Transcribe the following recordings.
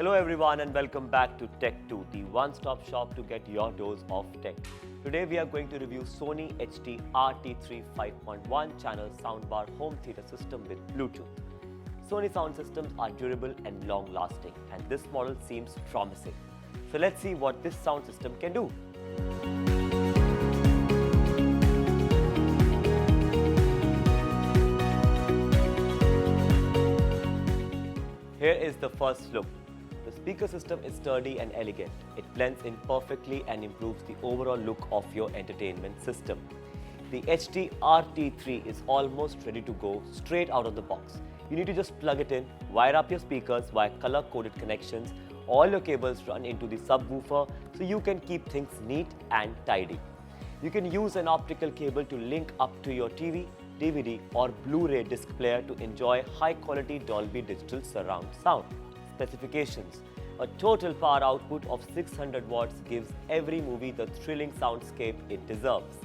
Hello everyone and welcome back to Tech2, the one-stop shop to get your dose of tech. Today we are going to review Sony HD RT3 5.1 channel soundbar home theater system with Bluetooth. Sony sound systems are durable and long-lasting, and this model seems promising. So let's see what this sound system can do. Here is the first look. The speaker system is sturdy and elegant. It blends in perfectly and improves the overall look of your entertainment system. The HD RT3 is almost ready to go straight out of the box. You need to just plug it in, wire up your speakers via color-coded connections. All your cables run into the subwoofer so you can keep things neat and tidy. You can use an optical cable to link up to your TV, DVD or Blu-ray disc player to enjoy high-quality Dolby Digital surround sound. Specifications: a total power output of 600 watts gives every movie the thrilling soundscape it deserves.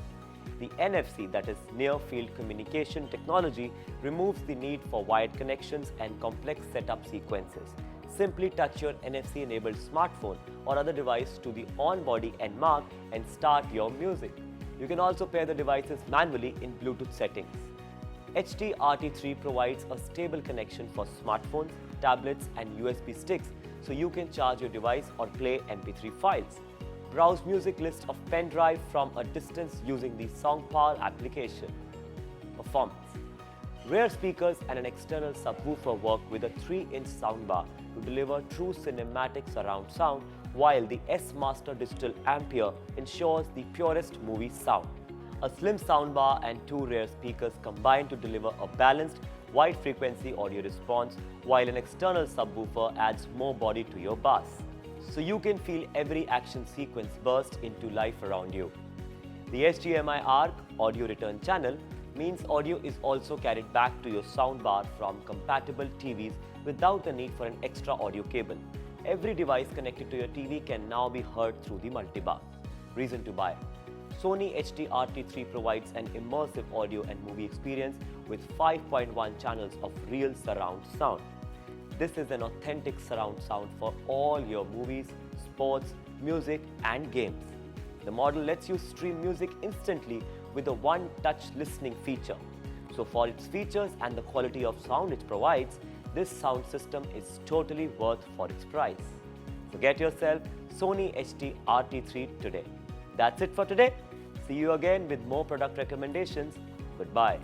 The NFC, that is Near Field Communication technology, removes the need for wired connections and complex setup sequences. Simply touch your NFC-enabled smartphone or other device to the on-body and mark and start your music. You can also pair the devices manually in Bluetooth settings. HD RT3 provides a stable connection for smartphones, tablets and USB sticks so you can charge your device or play MP3 files. Browse music list of pen drive from a distance using the SongPower application. Performance: rear speakers and an external subwoofer work with a 3-inch soundbar to deliver true cinematic surround sound, while the S-Master Digital Ampere ensures the purest movie sound. A slim soundbar and 2 rear speakers combine to deliver a balanced, wide-frequency audio response, while an external subwoofer adds more body to your bass, so you can feel every action sequence burst into life around you. The HDMI ARC audio return channel means audio is also carried back to your soundbar from compatible TVs without the need for an extra audio cable. Every device connected to your TV can now be heard through the multibar. Reason to buy: Sony HD RT3 provides an immersive audio and movie experience with 5.1 channels of real surround sound. This is an authentic surround sound for all your movies, sports, music and games. The model lets you stream music instantly with a one-touch listening feature. So for its features and the quality of sound it provides, this sound system is totally worth for its price. So get yourself Sony HD RT3 today. That's it for today. See you again with more product recommendations. Goodbye.